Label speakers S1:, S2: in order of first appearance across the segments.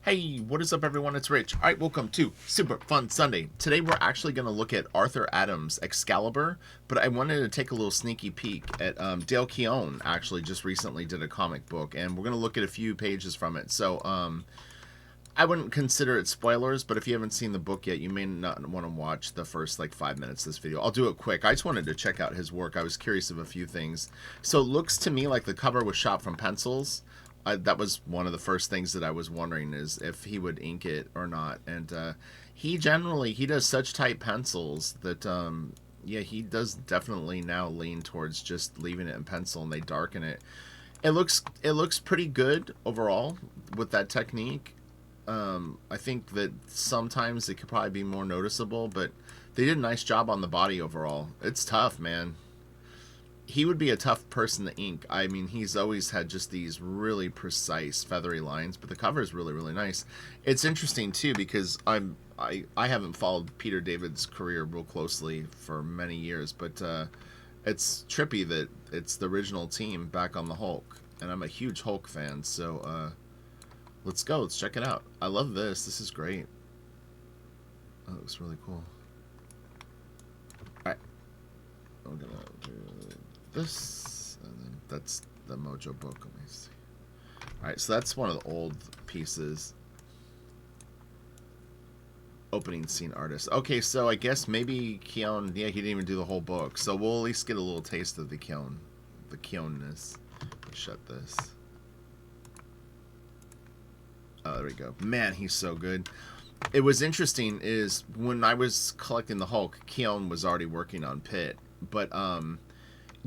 S1: Hey, what is up everyone? It's Rich. Alright, welcome to Super Fun Sunday. Today we're actually going to look at Arthur Adams' Excalibur, but I wanted to take a little sneaky peek at Dale Keown actually just recently did a comic book, and we're going to look at a few pages from it. So, I wouldn't consider it spoilers, but if you haven't seen the book yet, you may not want to watch the first like 5 minutes of this video. I'll do it quick. I just wanted to check out his work. I was curious of a few things. So it looks to me like the cover was shot from pencils. That was one of the first things that I was wondering, is if he would ink it or not. And he does such tight pencils that yeah, he does definitely now lean towards just leaving it in pencil, and they darken it. It looks pretty good overall with that technique. I think that sometimes it could probably be more noticeable, but they did a nice job on the body overall. It's tough, man. He would be a tough person to ink. I mean, he's always had just these really precise, feathery lines, but the cover is really, really nice. It's interesting, too, because I haven't followed Peter David's career real closely for many years, but it's trippy that it's the original team back on the Hulk, and I'm a huge Hulk fan, so let's go. Let's check it out. I love this. This is great. Oh, it looks really cool. Alright. We're gonna do this, and then that's the Mojo book. Let me see. Alright, so that's one of the old pieces. Opening scene artist. Okay, so I guess maybe Keown, yeah, he didn't even do the whole book. So we'll at least get a little taste of the Keownness. Shut this. Oh, there we go. Man, he's so good. It was interesting is when I was collecting the Hulk, Keown was already working on Pitt, but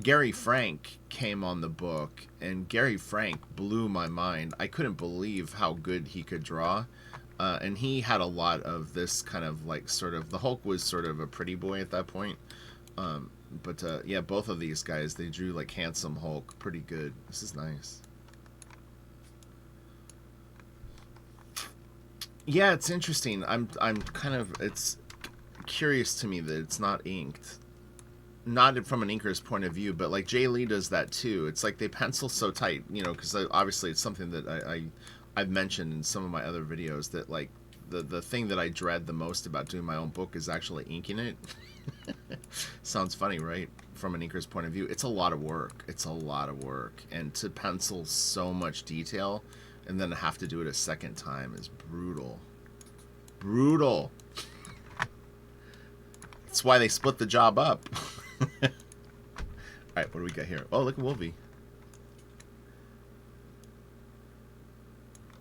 S1: Gary Frank came on the book, and Gary Frank blew my mind. I couldn't believe how good he could draw, and he had a lot of this kind of like sort of, the Hulk was sort of a pretty boy at that point, but yeah, both of these guys, they drew like handsome Hulk pretty good. This is nice. Yeah, it's interesting. I'm kind of, it's curious to me that it's not inked. Not from an inker's point of view, but like Jay Lee does that too. It's like they pencil so tight, you know, because obviously it's something that I've mentioned in some of my other videos, that like the thing that I dread the most about doing my own book is actually inking it. Sounds funny, right? From an inker's point of view, it's a lot of work. It's a lot of work, and to pencil so much detail and then have to do it a second time is brutal. Brutal. That's why they split the job up. Alright, what do we got here? Oh, look at Wolvie.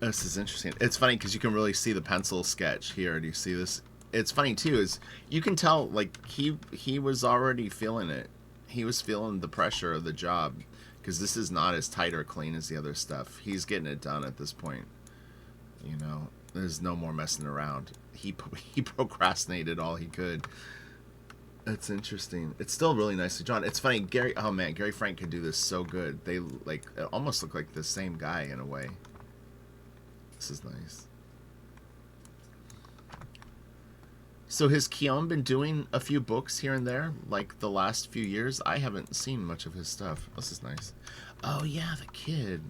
S1: This is interesting. It's funny because you can really see the pencil sketch here. Do you see this? It's funny too, is you can tell like he was already feeling it. He was feeling the pressure of the job, because this is not as tight or clean as the other stuff. He's getting it done at this point. You know, there's no more messing around. He procrastinated all he could. That's interesting. It's still really nicely drawn. It's funny, Gary. Oh man, Gary Frank could do this so good. They like almost look like the same guy in a way. This is nice. So has Keown been doing a few books here and there, like the last few years? I haven't seen much of his stuff. This is nice. Oh yeah, the kid.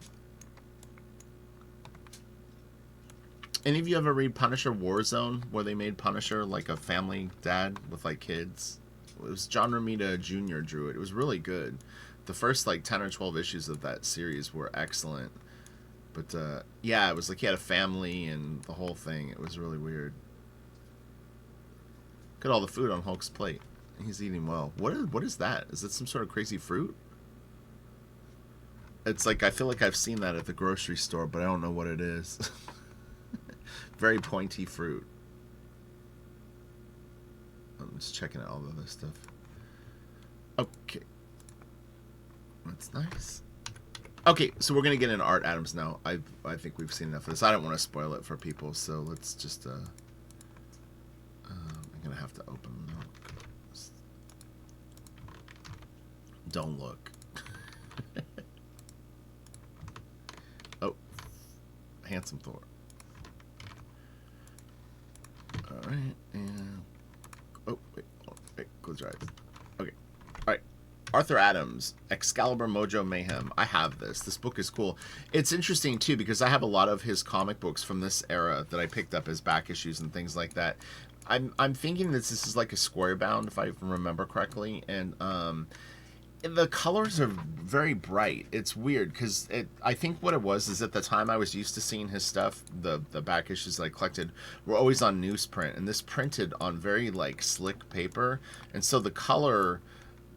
S1: Any of you ever read Punisher Warzone, where they made Punisher like a family dad with like kids? It was John Romita Jr. drew it. It was really good. The first like 10 or 12 issues of that series were excellent. But yeah, it was like he had a family and the whole thing. It was really weird. Look at all the food on Hulk's plate. He's eating well. What is that? Is it some sort of crazy fruit? It's like, I feel like I've seen that at the grocery store, but I don't know what it is. Very pointy fruit. I'm just checking out all the other stuff. Okay. That's nice. Okay, so we're going to get into Art Adams now. I think we've seen enough of this. I don't want to spoil it for people, so let's just... I'm going to have to open them up. Don't look. Oh. Handsome Thor. Alright, and... Oh, wait, close your eyes. Okay. Alright. Arthur Adams, Excalibur Mojo Mayhem. I have this. This book is cool. It's interesting too because I have a lot of his comic books from this era that I picked up as back issues and things like that. I'm thinking that this is like a square bound if I remember correctly, and the colors are very bright. It's weird because I think what it was is at the time I was used to seeing his stuff. The back issues that I collected were always on newsprint, and this printed on very like slick paper, and so the color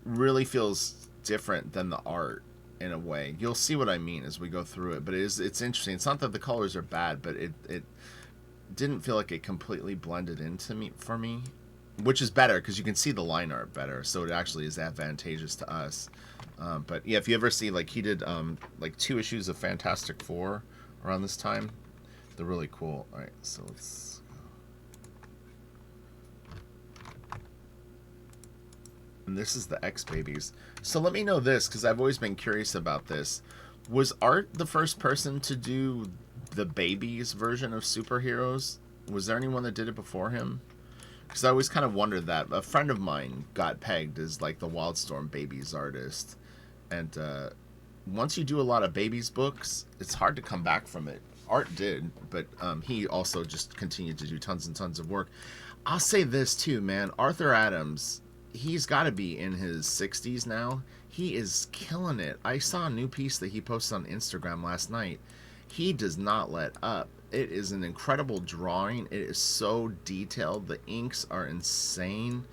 S1: really feels different than the art in a way. You'll see what I mean as we go through it, but it's interesting. It's not that the colors are bad, but it didn't feel like it completely blended into me for me, which is better because you can see the line art better, so it actually is advantageous to us. But yeah, if you ever see, like, he did like 2 issues of Fantastic Four around this time, they're really cool. All right, so let's and this is the X Babies. So let me know this, because I've always been curious about this. Was Art the first person to do the babies version of superheroes? Was there anyone that did it before him? Because I always kind of wondered that. A friend of mine got pegged as like the Wildstorm Babies artist. And once you do a lot of babies books, it's hard to come back from it. Art did, but he also just continued to do tons and tons of work. I'll say this too, man. Arthur Adams, he's got to be in his 60s now. He is killing it. I saw a new piece that he posted on Instagram last night. He does not let up. It is an incredible drawing. It is so detailed. The inks are insane.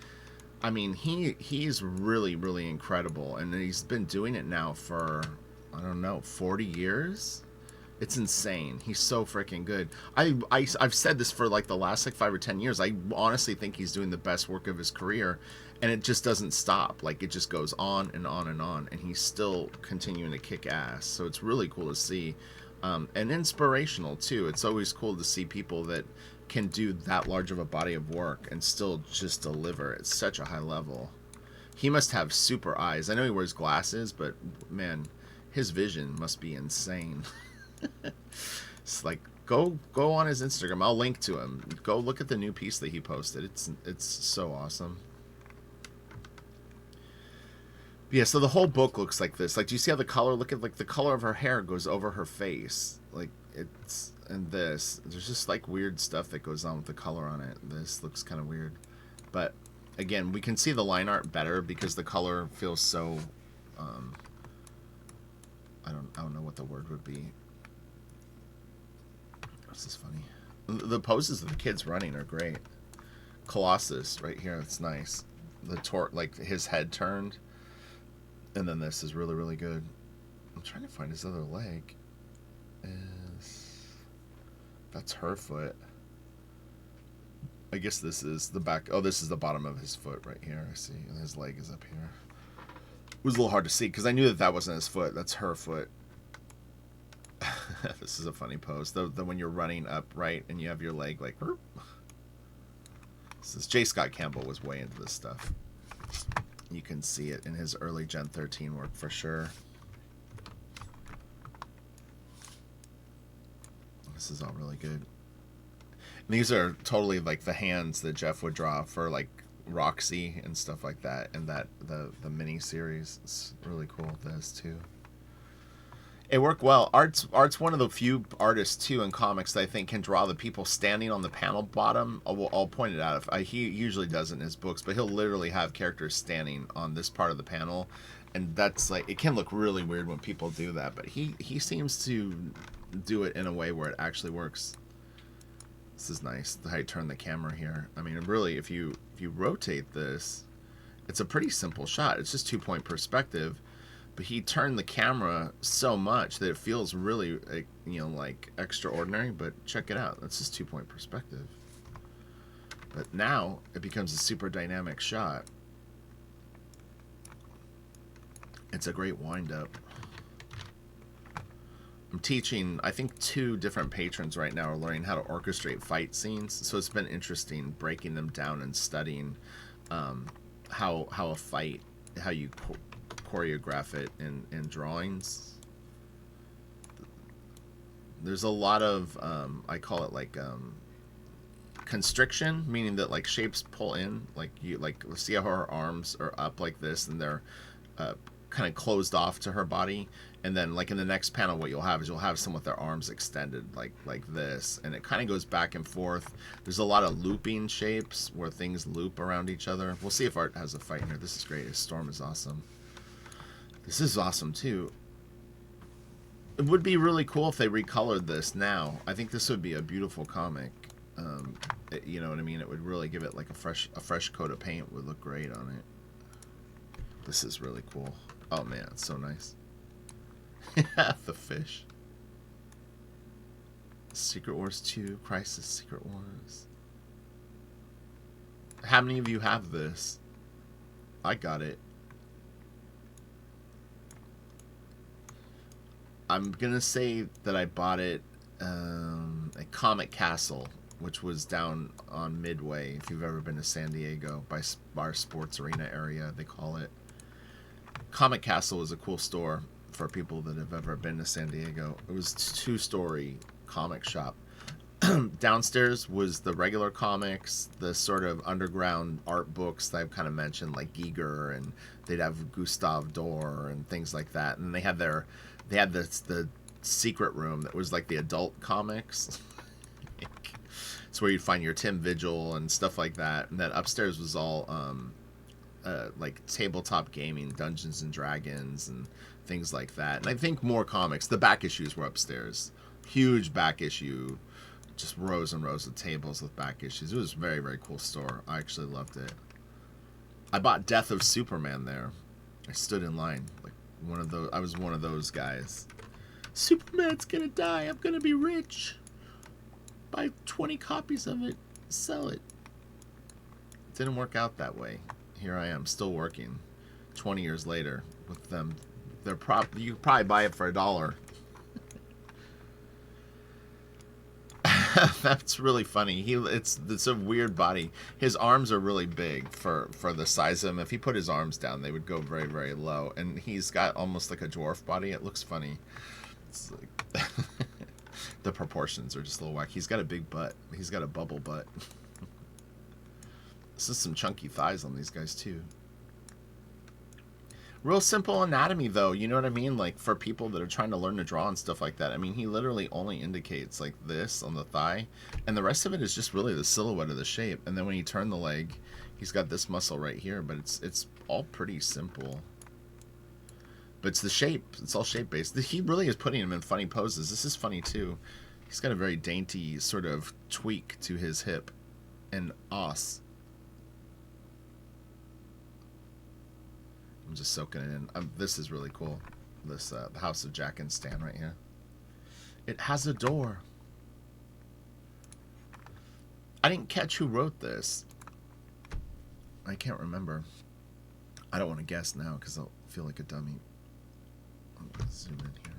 S1: I mean, he's really, really incredible. And he's been doing it now for, I don't know, 40 years? It's insane. He's so freaking good. I've said this for like the last like 5 or 10 years. I honestly think he's doing the best work of his career, and it just doesn't stop. Like, it just goes on and on and on, and he's still continuing to kick ass. So it's really cool to see, and inspirational too. It's always cool to see people that can do that large of a body of work and still just deliver at such a high level. He must have super eyes. I know he wears glasses, but man, his vision must be insane. It's like, go on his Instagram. I'll link to him. Go look at the new piece that he posted. It's so awesome. Yeah, so the whole book looks like this. Like, do you see how the color, look at like the color of her hair goes over her face? Like, it's, and this, there's just like weird stuff that goes on with the color on it. This looks kind of weird, but again, we can see the line art better because the color feels so I don't know what the word would be. This is funny. The poses of the kids running are great. Colossus right here, it's nice. The like his head turned, and then this is really, really good. I'm trying to find his other leg. That's her foot. I guess this is the back. Oh, this is the bottom of his foot right here. I see, and his leg is up here. It was a little hard to see because I knew that wasn't his foot. That's her foot. This is a funny pose. The when you're running upright and you have your leg like. This is J. Scott Campbell was way into this stuff. You can see it in his early Gen 13 work for sure. This is all really good. And these are totally like the hands that Jeff would draw for like Roxy and stuff like that, and that the mini series. It's really cool. This too. It worked well. Art's one of the few artists too in comics that I think can draw the people standing on the panel bottom. I'll point it out. He usually does it in his books, but he'll literally have characters standing on this part of the panel, and that's like, it can look really weird when people do that, but he seems to do it in a way where it actually works. This is nice. How you turn the camera here. I mean, really, if you rotate this, it's a pretty simple shot. It's just 2-point perspective. But he turned the camera so much that it feels really, like extraordinary. But check it out. That's just 2-point perspective. But now it becomes a super dynamic shot. It's a great wind-up. I'm teaching, I think 2 different patrons right now are learning how to orchestrate fight scenes. So it's been interesting breaking them down and studying how a fight, how you choreograph it in drawings. There's a lot of I call it like constriction, meaning that like shapes pull in, like you like see how her arms are up like this and they're kind of closed off to her body, and then like in the next panel what you'll have is you'll have some with their arms extended like this, and it kind of goes back and forth. There's a lot of looping shapes where things loop around each other. We'll see if Art has a fight here. This is great. His storm is awesome. This is awesome too. It would be really cool if they recolored this now. I think this would be a beautiful comic. You know what I mean? It would really give it like a fresh coat of paint would look great on it. This is really cool. Oh man, it's so nice. The fish. Secret Wars 2, Crisis Secret Wars. How many of you have this? I got it. I'm gonna say that I bought it at Comic Castle, which was down on Midway, if you've ever been to San Diego, by our sports arena area, they call it. Comic Castle is a cool store for people that have ever been to San Diego. It was a 2-story comic shop. Downstairs was the regular comics, the sort of underground art books that I've kind of mentioned, like Giger, and they'd have Gustave Doré and things like that. And they had the secret room that was like the adult comics. It's where you'd find your Tim Vigil and stuff like that. And then upstairs was all like tabletop gaming, Dungeons and Dragons and things like that. And I think more comics. The back issues were upstairs. Huge back issue. Just rows and rows of tables with back issues. It was a very, very cool store. I actually loved it. I bought Death of Superman there. I stood in line. Like one of those. I was one of those guys. Superman's gonna die. I'm gonna be rich. Buy 20 copies of it. Sell it. It didn't work out that way. Here I am, still working 20 years later with them. You could probably buy it for $1. That's really funny. It's a weird body. His arms are really big for the size of him. If he put his arms down, they would go very, very low. And he's got almost like a dwarf body. It looks funny. It's like the proportions are just a little whack. He's got a big butt. He's got a bubble butt. This is some chunky thighs on these guys too. Real simple anatomy though, you know what I mean? Like for people that are trying to learn to draw and stuff like that. I mean, he literally only indicates like this on the thigh, and the rest of it is just really the silhouette of the shape. And then when you turn the leg, he's got this muscle right here, but it's all pretty simple. But it's the shape. It's all shape based. He really is putting him in funny poses. This is funny too. He's got a very dainty sort of tweak to his hip and os. I'm just soaking it in. This is really cool. This the House of Jack and Stan right here. It has a door. I didn't catch who wrote this. I can't remember. I don't want to guess now because I'll feel like a dummy. I'm gonna zoom in here.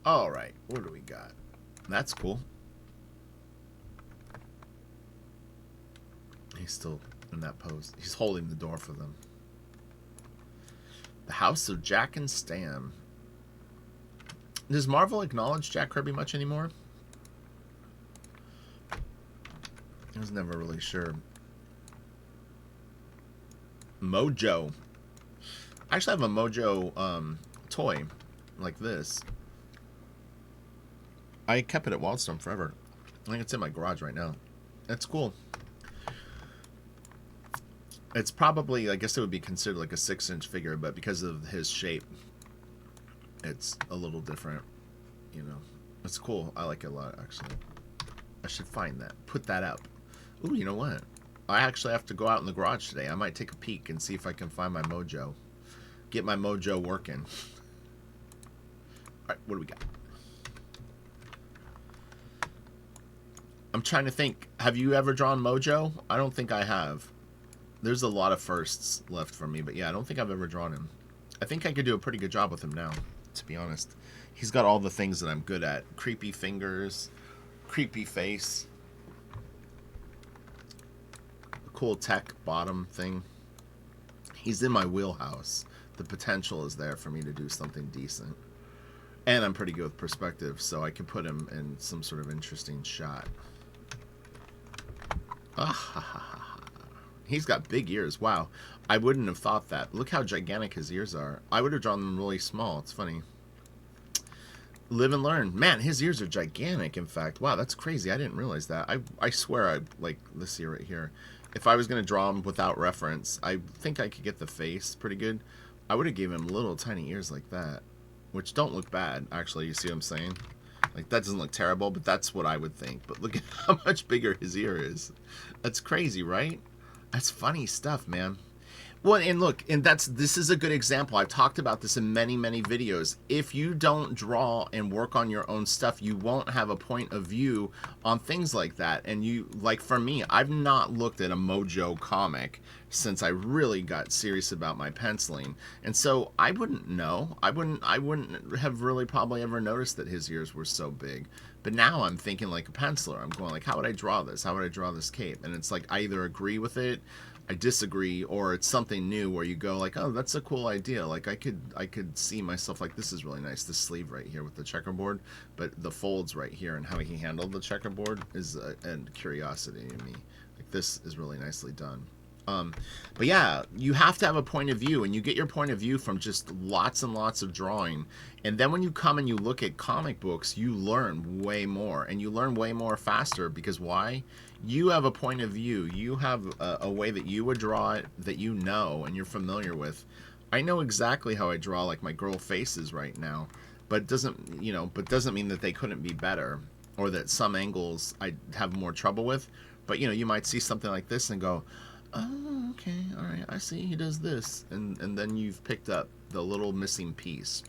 S1: All right, what do we got? That's cool. He's still in that pose. He's holding the door for them. The House of Jack and Stan. Does Marvel acknowledge Jack Kirby much anymore? I was never really sure. Mojo. I actually have a Mojo toy like this. I kept it at Wildstone forever. I think it's in my garage right now. That's cool. It's probably, I guess it would be considered like a 6-inch figure, but because of his shape, it's a little different, you know. It's cool. I like it a lot, actually. I should find that. Put that up. Ooh, you know what? I actually have to go out in the garage today. I might take a peek and see if I can find my Mojo. Get my Mojo working. Alright, what do we got? I'm trying to think. Have you ever drawn Mojo? I don't think I have. There's a lot of firsts left for me, but yeah, I don't think I've ever drawn him. I think I could do a pretty good job with him now, to be honest. He's got all the things that I'm good at. Creepy fingers, creepy face, a cool tech bottom thing. He's in my wheelhouse. The potential is there for me to do something decent. And I'm pretty good with perspective, so I can put him in some sort of interesting shot. He's got big ears. Wow. I wouldn't have thought that. Look how gigantic his ears are. I would have drawn them really small. It's funny. Live and learn. Man, his ears are gigantic, in fact. Wow, that's crazy. I didn't realize that. I swear I like this ear right here. If I was going to draw him without reference, I think I could get the face pretty good. I would have given him little tiny ears like that, which don't look bad, actually. You see what I'm saying? Like, that doesn't look terrible, but that's what I would think. But look at how much bigger his ear is. That's crazy, right? That's funny stuff, man. Well, and look, and this is a good example. I've talked about this in many, many videos. If you don't draw and work on your own stuff, you won't have a point of view on things like that. And you, like for me, I've not looked at a Mojo comic since I really got serious about my penciling. And so I wouldn't know. I wouldn't have really probably ever noticed that his ears were so big. But now I'm thinking like a penciler. I'm going like, how would I draw this? How would I draw this cape? And it's like I either agree with it, I disagree, or it's something new where you go like, oh, that's a cool idea. Like I could see myself like, this is really nice, this sleeve right here with the checkerboard, but the folds right here and how he handled the checkerboard is a curiosity to me. Like, this is really nicely done. But yeah, you have to have a point of view, and you get your point of view from just lots and lots of drawing. And then when you come and you look at comic books, you learn way more, and you learn way more faster, because why? You have a point of view. You have a way that you would draw it that you know and you're familiar with. I know exactly how I draw like my girl faces right now, but doesn't mean that they couldn't be better, or that some angles I have more trouble with. But you might see something like this and go, oh, okay, all right, I see he does this, and then you've picked up the little missing piece.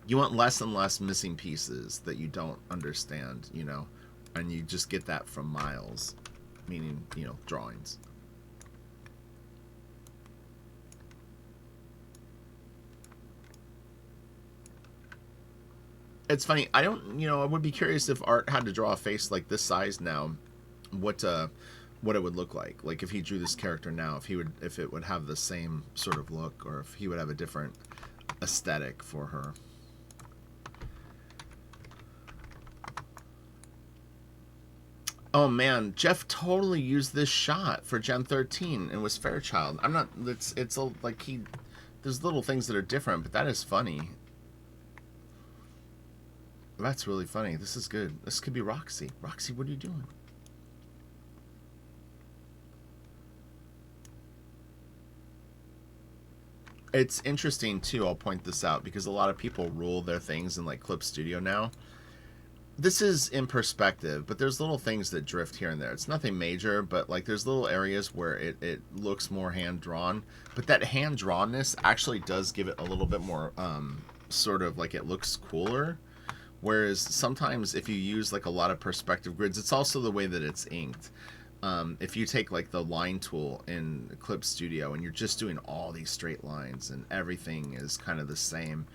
S1: You want less and less missing pieces that you don't understand, and you just get that from miles, meaning, drawings. It's funny, I would be curious if Art had to draw a face like this size now, what it would look like if he drew this character now, if it would have the same sort of look, or if he would have a different aesthetic for her. Oh man, Jeff totally used this shot for Gen 13 and was Fairchild. I'm not, it's like there's little things that are different, but that is funny. That's really funny. This is good. This could be Roxy. Roxy, what are you doing? It's interesting too, I'll point this out, because a lot of people rule their things in like Clip Studio now. This is in perspective, but there's little things that drift here and there. It's nothing major, but like there's little areas where it looks more hand-drawn, but that hand-drawnness actually does give it a little bit more sort of like it looks cooler. Whereas sometimes if you use like a lot of perspective grids, it's also the way that it's inked. If you take like the line tool in Clip Studio and you're just doing all these straight lines and everything is kind of the same,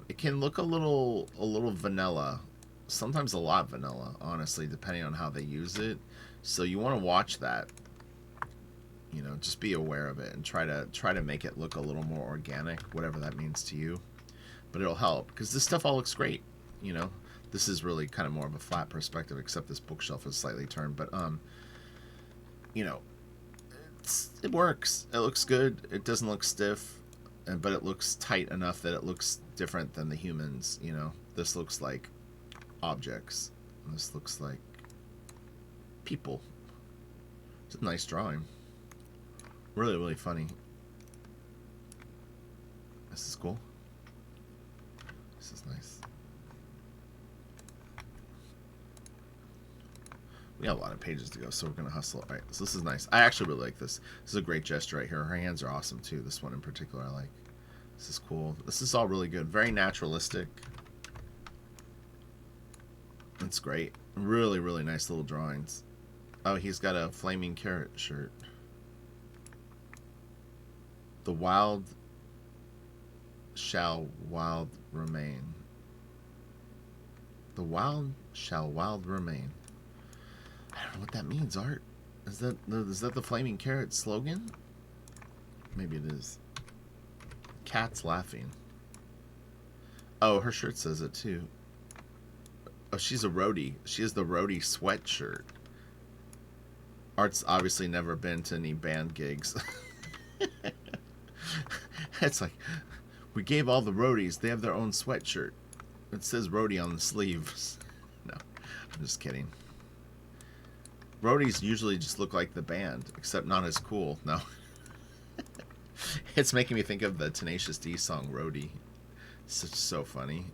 S1: it can look a little vanilla, sometimes a lot vanilla, honestly, depending on how they use it. So you want to watch that, just be aware of it and try to make it look a little more organic, whatever that means to you. But it'll help, because this stuff all looks great. This is really kind of more of a flat perspective, except this bookshelf is slightly turned, but it works. It looks good. It doesn't look stiff, but it looks tight enough that it looks different than the humans. This looks like objects. This looks like people. It's a nice drawing. Really, really funny. This is cool. This is nice. We have a lot of pages to go, so we're going to hustle. All right, so this is nice. I actually really like this. This is a great gesture right here. Her hands are awesome, too. This one in particular I like. This is cool. This is all really good. Very naturalistic. That's great. Really, really nice little drawings. Oh, he's got a flaming carrot shirt. The wild shall wild remain. The wild shall wild remain. I don't know what that means, Art. Is that the flaming carrot slogan? Maybe it is. Cat's laughing. Oh, her shirt says it too. Oh, she's a roadie. She has the roadie sweatshirt. Art's obviously never been to any band gigs. It's like, we gave all the roadies, they have their own sweatshirt. It says roadie on the sleeves. No, I'm just kidding. Roadies usually just look like the band, except not as cool. No. It's making me think of the Tenacious D song, Roadie. It's so funny.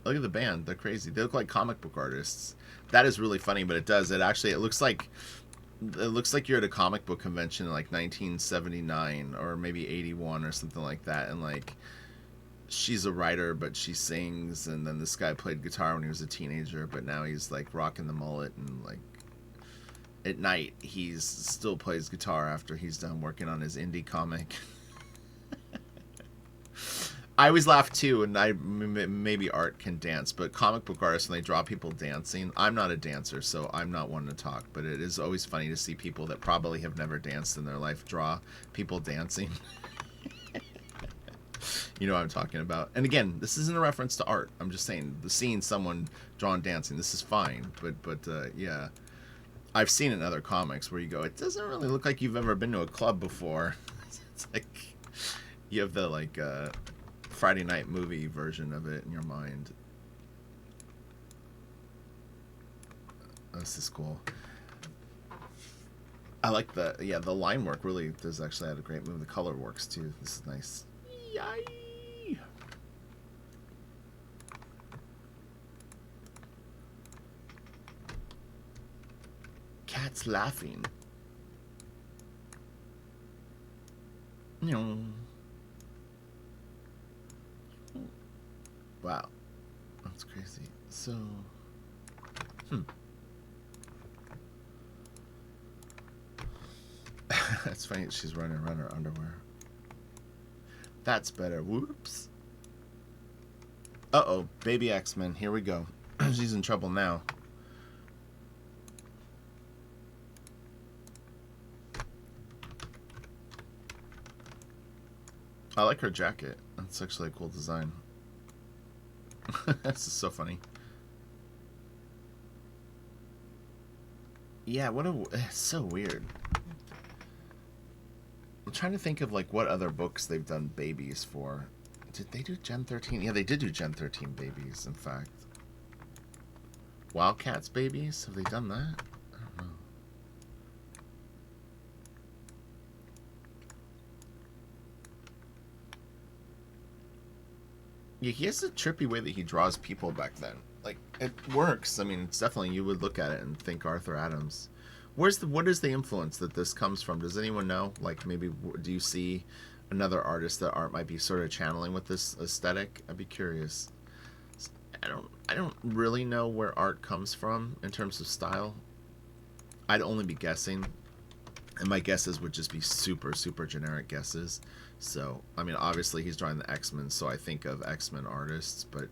S1: Look at the band. They're crazy. They look like comic book artists. That is really funny, but it does. It looks like you're at a comic book convention in like 1979 or maybe 81 or something like that, and like she's a writer but she sings, and then this guy played guitar when he was a teenager, but now he's like rocking the mullet, and like at night he's still plays guitar after he's done working on his indie comic. I always laugh too, and maybe Art can dance, but comic book artists, when they draw people dancing, I'm not a dancer, so I'm not one to talk, but it is always funny to see people that probably have never danced in their life draw people dancing. You know what I'm talking about. And again, this isn't a reference to Art. I'm just saying, seeing someone drawn dancing, this is fine, but yeah. I've seen it in other comics where you go, it doesn't really look like you've ever been to a club before. It's like, you have the, like, Friday night movie version of it in your mind. This is cool. I like the line work really does actually add a great move. The color works too. This is nice. Yay! Cat's laughing. No. Wow, that's crazy. So, that's funny. She's running around her underwear. That's better. Whoops. Uh-oh, baby X-Men. Here we go. She's in trouble now. I like her jacket. That's actually a cool design. This is so funny. Yeah, it's so weird. I'm trying to think of like what other books they've done babies for. Did they do Gen 13? Yeah, they did do Gen 13 babies, in fact. Wildcats babies? Have they done that? I don't know. Yeah, he has a trippy way that he draws people back then. Like, it works. I mean, it's definitely, you would look at it and think Arthur Adams. What is the influence that this comes from? Does anyone know? Like, maybe, do you see another artist that Art might be sort of channeling with this aesthetic? I'd be curious. I don't really know where Art comes from in terms of style. I'd only be guessing. And my guesses would just be super, super generic guesses. So, I mean, obviously he's drawing the X-Men, so I think of X-Men artists, but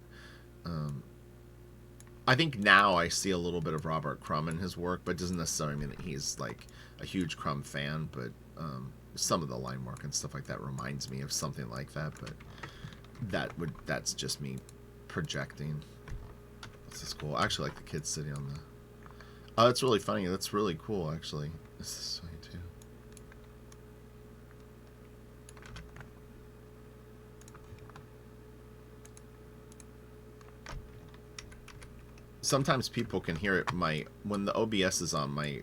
S1: I think now I see a little bit of Robert Crumb in his work, but it doesn't necessarily mean that he's like a huge Crumb fan, but some of the line work and stuff like that reminds me of something like that, but that's just me projecting. This is cool. I actually like the kids sitting on the... Oh, that's really funny. That's really cool, actually. This is funny, too. Sometimes people can hear it. When the OBS is on, my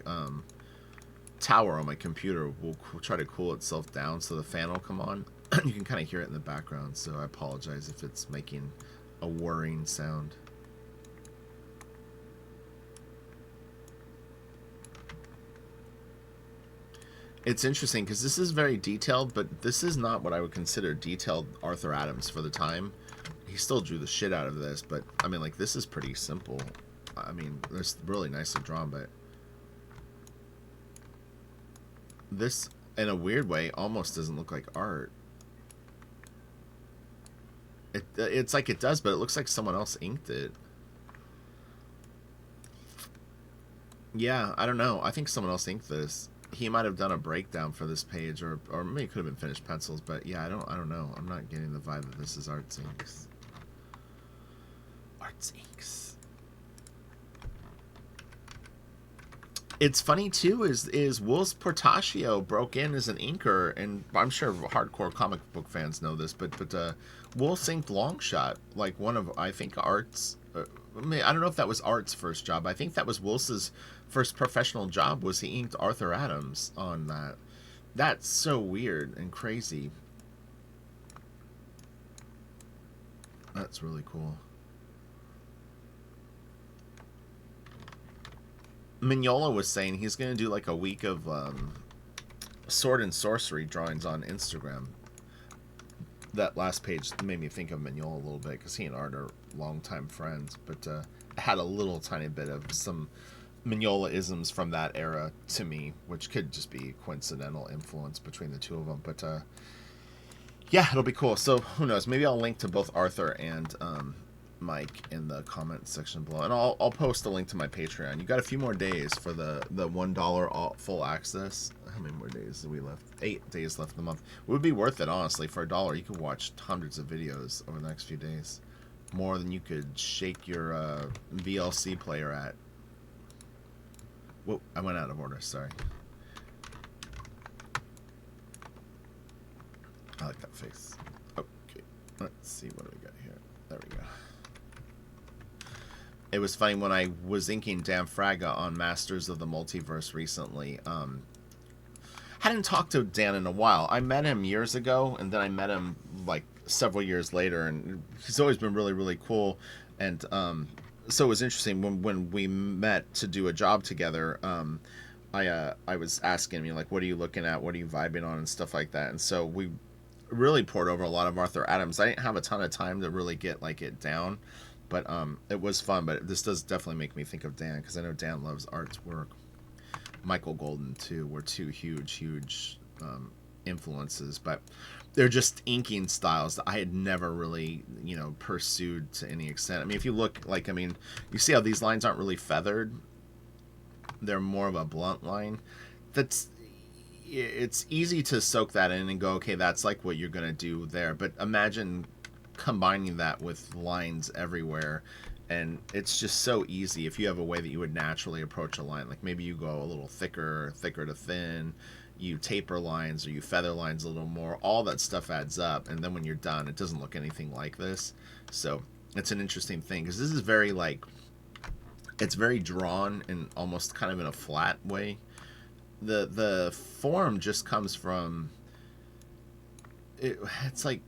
S1: tower on my computer will try to cool itself down, so the fan will come on. You can kind of hear it in the background, so I apologize if it's making a whirring sound. It's interesting because this is very detailed, but this is not what I would consider detailed Arthur Adams for the time. He still drew the shit out of this, but I mean, like, this is pretty simple. I mean, it's really nicely drawn, but this, in a weird way, almost doesn't look like art. It's like it does, but it looks like someone else inked it. Yeah, I don't know. I think someone else inked this. He might have done a breakdown for this page, or maybe it could have been finished pencils, but yeah, I don't know. I'm not getting the vibe that this is Art's inks. Art's inks. It's funny too. Is Wolves Portacio broke in as an inker, and I'm sure hardcore comic book fans know this, but Wolves inked Longshot, like one of I think Art's. I don't know if that was Art's first job. I think that was Wolf's first professional job. Was he inked Arthur Adams on that? That's so weird and crazy. That's really cool. Mignola was saying he's going to do like a week of sword and sorcery drawings on Instagram. That last page made me think of Mignola a little bit because he and Art are longtime friends, but had a little tiny bit of some Mignola-isms from that era to me, which could just be coincidental influence between the two of them. But yeah, it'll be cool. So who knows? Maybe I'll link to both Arthur and Mike in the comment section below, and I'll post a link to my Patreon. You got a few more days for the $1 full access. How many more days do we left? 8 days left in the month. It would be worth it, honestly. For $1, you could watch hundreds of videos over the next few days, more than you could shake your VLC player at. Whoa, I went out of order. Sorry. I like that face. Okay, let's see what do we got here. There we go. It was funny when I was inking Dan Fraga on Masters of the Multiverse recently. Hadn't talked to Dan in a while. I met him years ago, and then I met him like several years later, and he's always been really, really cool. And so it was interesting when we met to do a job together. I was asking him, like, what are you looking at? What are you vibing on? And stuff like that. And so we really poured over a lot of Arthur Adams. I didn't have a ton of time to really get like it down. But it was fun, but this does definitely make me think of Dan, because I know Dan loves Art's work. Michael Golden, too, were two huge influences. But they're just inking styles that I had never really, pursued to any extent. I mean, if you look, you see how these lines aren't really feathered? They're more of a blunt line. It's easy to soak that in and go, okay, that's like what you're going to do there. But imagine combining that with lines everywhere, and it's just so easy if you have a way that you would naturally approach a line. Like maybe you go a little thicker to thin, you taper lines, or you feather lines a little more. All that stuff adds up, and then when you're done, it doesn't look anything like this. So it's an interesting thing, because this is very it's very drawn and almost kind of in a flat way. The form just comes from it's like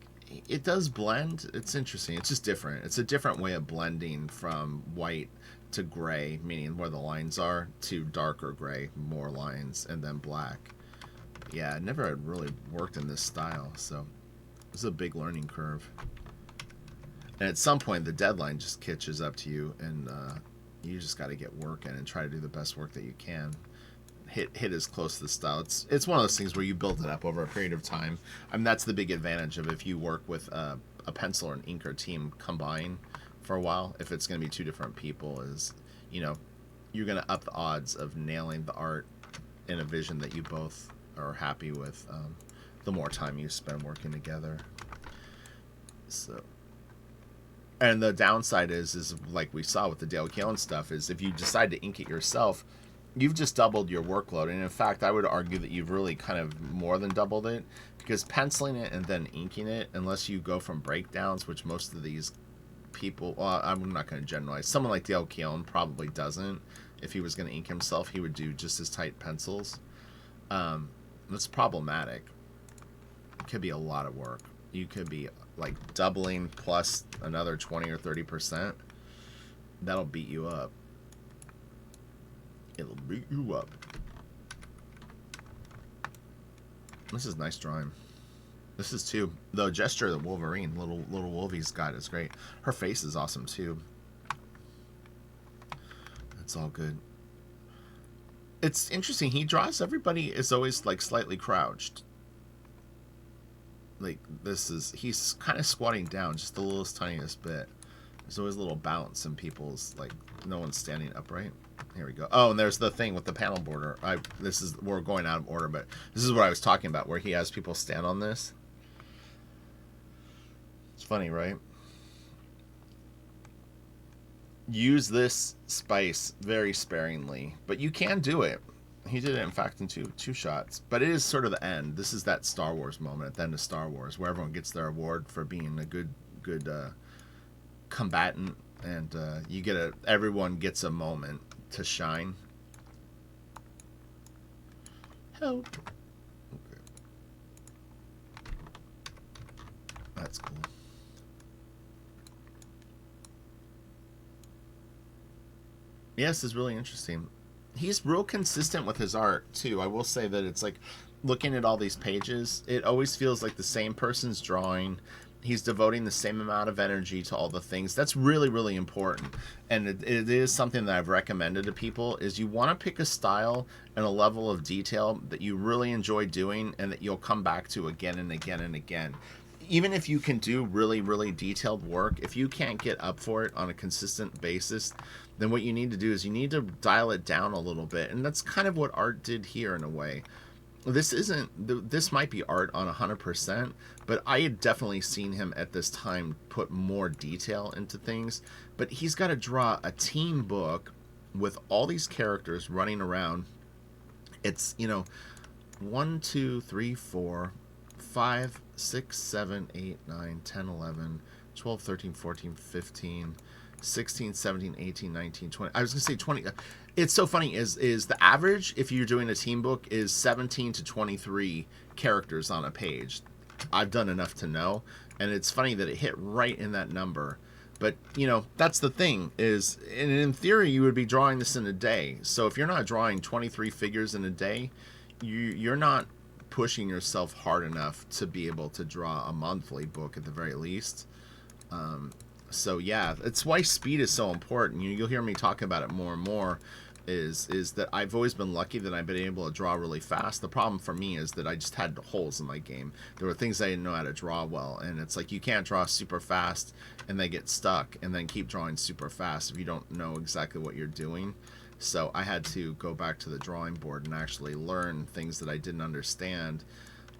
S1: it does blend. It's interesting. It's just different. It's a different way of blending from white to gray, meaning where the lines are, to darker gray, more lines, and then black. Yeah, I never had really worked in this style, so it's a big learning curve. And at some point, the deadline just catches up to you, and you just got to get working and try to do the best work that you can. Hit as close to the style. It's one of those things where you build it up over a period of time. I mean, that's the big advantage of if you work with a pencil or an inker team combined for a while. If it's going to be two different people, is you're going to up the odds of nailing the art in a vision that you both are happy with. The more time you spend working together. So, and the downside is like we saw with the Dale Keown stuff, is if you decide to ink it yourself, you've just doubled your workload. And in fact, I would argue that you've really kind of more than doubled it, because penciling it and then inking it, unless you go from breakdowns, which most of these people, well, I'm not going to generalize. Someone like Dale Keown probably doesn't. If he was going to ink himself, he would do just as tight pencils. That's problematic. It could be a lot of work. You could be like doubling plus another 20 or 30%. That'll beat you up. It'll beat you up. This is nice drawing. This is too. The gesture of the Wolverine, little Wolvie's got is great. Her face is awesome too. It's all good. It's interesting. He draws everybody is always like slightly crouched. Like he's kind of squatting down just the littlest tiniest bit. There's always a little bounce in people's, like, no one's standing upright. Here we go. Oh, and there's the thing with the panel border. We're going out of order, but this is what I was talking about, where he has people stand on this. It's funny, right? use this spice very sparingly, but you can do it. He did it, in fact, in two shots. But it is sort of the end. This is that Star Wars moment at the end of Star Wars, where everyone gets their award for being a good combatant, and everyone gets a moment to shine. Help. Okay. That's cool. Yes, it's really interesting. He's real consistent with his art too. I will say that it's like looking at all these pages, it always feels like the same person's drawing. He's devoting the same amount of energy to all the things. That's really, really important. And it is something that I've recommended to people is you want to pick a style and a level of detail that you really enjoy doing and that you'll come back to again and again and again. Even if you can do really, really detailed work, if you can't get up for it on a consistent basis, then what you need to do is you need to dial it down a little bit. And that's kind of what art did here in a way. This might be art on 100%, but I had definitely seen him at this time put more detail into things. But he's got to draw a team book with all these characters running around. It's, 1, 2, 3, 4, 5, 6, 7, 8, 9, 10, 11, 12, 13, 14, 15, 16, 17, 18, 19, 20. I was going to say 20. It's so funny is the average, if you're doing a team book, is 17 to 23 characters on a page. I've done enough to know. And it's funny that it hit right in that number. But, that's the thing is, in theory, you would be drawing this in a day. So if you're not drawing 23 figures in a day, you're not pushing yourself hard enough to be able to draw a monthly book at the very least. So yeah, it's why speed is so important. You'll hear me talking about it more and more. Is that I've always been lucky that I've been able to draw really fast. The problem for me is that I just had holes in my game. There were things I didn't know how to draw well, and it's like you can't draw super fast and then get stuck and then keep drawing super fast if you don't know exactly what you're doing. So I had to go back to the drawing board and actually learn things that I didn't understand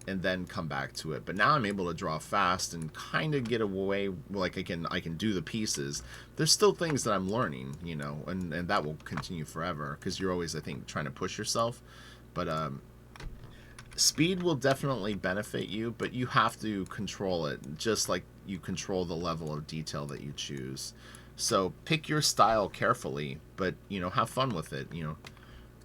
S1: and then come back to it. But now I'm able to draw fast and kind of get away, like I can do the pieces. There's still things that I'm learning, and that will continue forever because you're always, I think, trying to push yourself. But speed will definitely benefit you, but you have to control it just like you control the level of detail that you choose. So pick your style carefully, but, have fun with it,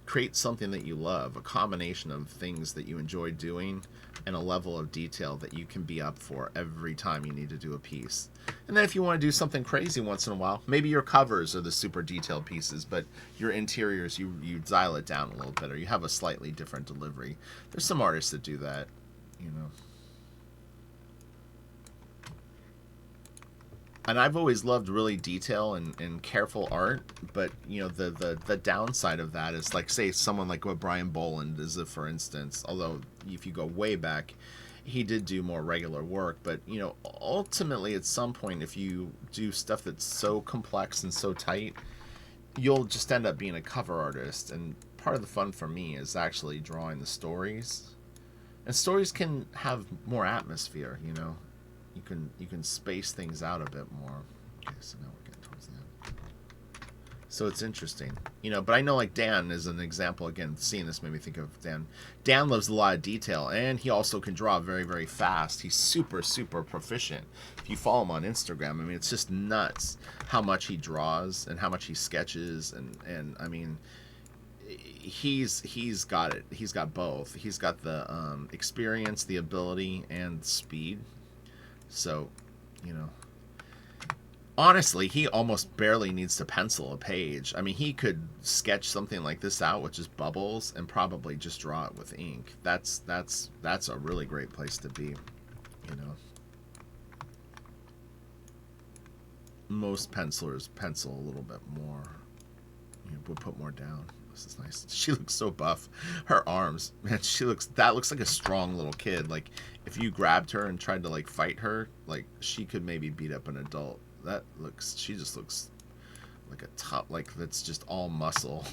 S1: create something that you love, a combination of things that you enjoy doing and a level of detail that you can be up for every time you need to do a piece. And then if you want to do something crazy once in a while, maybe your covers are the super detailed pieces, but your interiors, you dial it down a little bit, or you have a slightly different delivery. There's some artists that do that, And I've always loved really detail and careful art, but the downside of that is, like, say someone like what Brian Boland is, for instance. Although if you go way back, he did do more regular work, but ultimately at some point, if you do stuff that's so complex and so tight, you'll just end up being a cover artist. And part of the fun for me is actually drawing the stories, and stories can have more atmosphere. You can space things out a bit more. Okay, so now we're getting towards the end. So it's interesting, But I know, like, Dan is an example. Again, seeing this made me think of Dan. Dan loves a lot of detail, and he also can draw very, very fast. He's super, super proficient. If you follow him on Instagram, I mean, it's just nuts how much he draws and how much he sketches, and I mean, he's got it. He's got both. He's got the experience, the ability, and speed. So, honestly, he almost barely needs to pencil a page. I mean, he could sketch something like this out with just bubbles and probably just draw it with ink. That's a really great place to be, Most pencilers pencil a little bit more. We'll put more down. This is nice. She looks so buff. Her arms, man, that looks like a strong little kid. Like, if you grabbed her and tried to, like, fight her, like, she could maybe beat up an adult. She just looks like a top, like, that's just all muscle.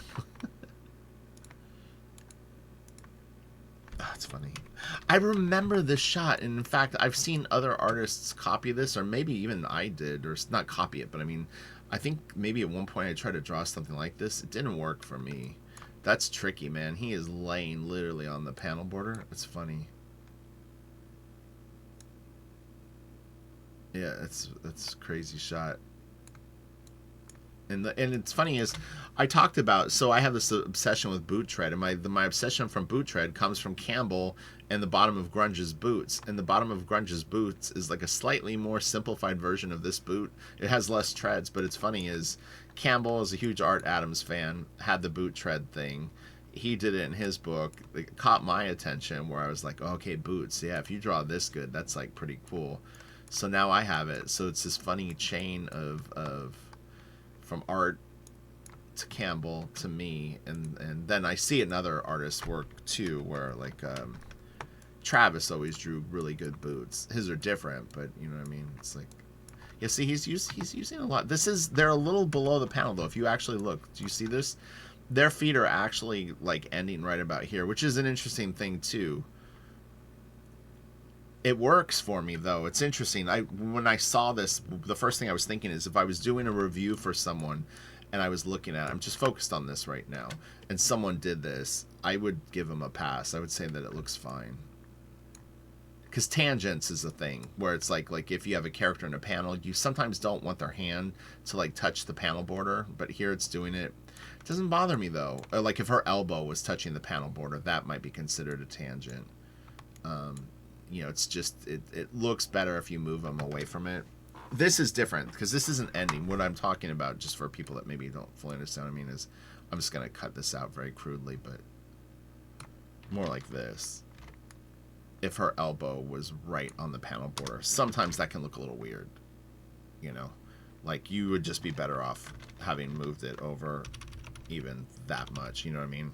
S1: That's funny. I remember this shot, and in fact, I've seen other artists copy this, or maybe even I did, or not copy it, but I mean, I think maybe at one point I tried to draw something like this. It didn't work for me. That's tricky, man. He is laying literally on the panel border. It's funny. Yeah, that's crazy shot. And it's funny is I talked about, so I have this obsession with boot tread, and my obsession from boot tread comes from Campbell and the bottom of Grunge's boots. And the bottom of Grunge's boots is like a slightly more simplified version of this boot. It has less treads, but it's funny is Campbell is a huge Art Adams fan, had the boot tread thing. He did it in his book. It caught my attention where I was like, oh, okay, boots. Yeah, if you draw this good, that's like pretty cool. So now I have it. So it's this funny chain of from Art to Campbell to me, and then I see it in other artists' work too, where like Travis always drew really good boots. His are different, but you know what I mean. It's like, yeah. See, he's using a lot. They're a little below the panel though. If you actually look, do you see this? Their feet are actually like ending right about here, which is an interesting thing too. It works for me though. It's interesting. When I saw this, the first thing I was thinking is if I was doing a review for someone and I was looking at it, I'm just focused on this right now, and someone did this, I would give them a pass. I would say that it looks fine. Because tangents is a thing where it's like if you have a character in a panel, you sometimes don't want their hand to like touch the panel border, but here it's doing it. It doesn't bother me though. Or like if her elbow was touching the panel border, that might be considered a tangent. You know, it's just, it looks better if you move them away from it. This is different, because this isn't ending. What I'm talking about, just for people that maybe don't fully understand what I mean, is I'm just going to cut this out very crudely, but more like this. If her elbow was right on the panel border. Sometimes that can look a little weird, you know? Like, you would just be better off having moved it over even that much, you know what I mean?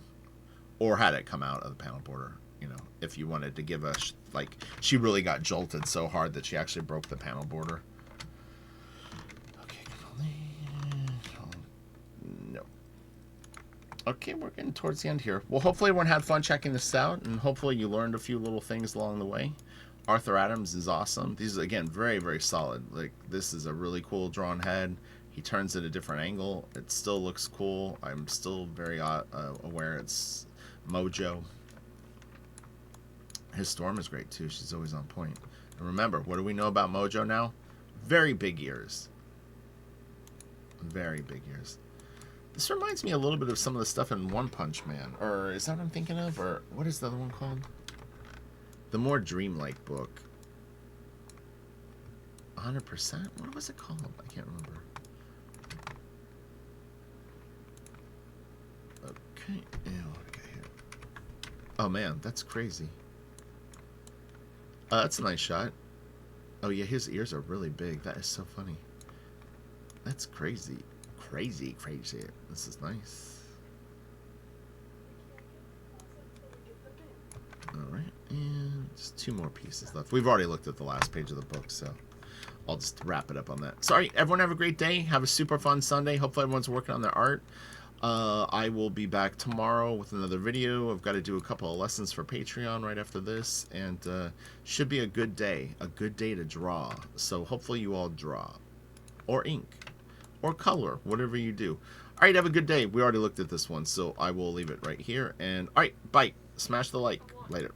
S1: Or had it come out of the panel border. You know, if you wanted to give like, she really got jolted so hard that she actually broke the panel border. Okay, no. Okay, we're getting towards the end here. Well, hopefully everyone had fun checking this out, and hopefully you learned a few little things along the way. Arthur Adams is awesome. These are, again, very, very solid. Like, this is a really cool drawn head. He turns it a different angle. It still looks cool. I'm still very aware it's Mojo. His Storm is great too. She's always on point. And remember, what do we know about Mojo now? Very big ears. Very big ears. This reminds me a little bit of some of the stuff in One Punch Man. Or is that what I'm thinking of? Or what is the other one called? The more dreamlike book. 100%? What was it called? I can't remember. Okay. Ew, what do I got here? Oh man, that's crazy. That's a nice shot. Oh yeah, his ears are really big. That is so funny. That's crazy. Crazy. This is nice. Alright, and just 2 more pieces left. We've already looked at the last page of the book, so I'll just wrap it up on that. Sorry, everyone have a great day. Have a super fun Sunday. Hopefully everyone's working on their art. I will be back tomorrow with another video. I've got to do a couple of lessons for Patreon right after this, and should be a good day to draw. So hopefully you all draw, or ink, or color, whatever you do. All right, have a good day. We already looked at this one, so I will leave it right here. And all right, bye. Smash the like. Later.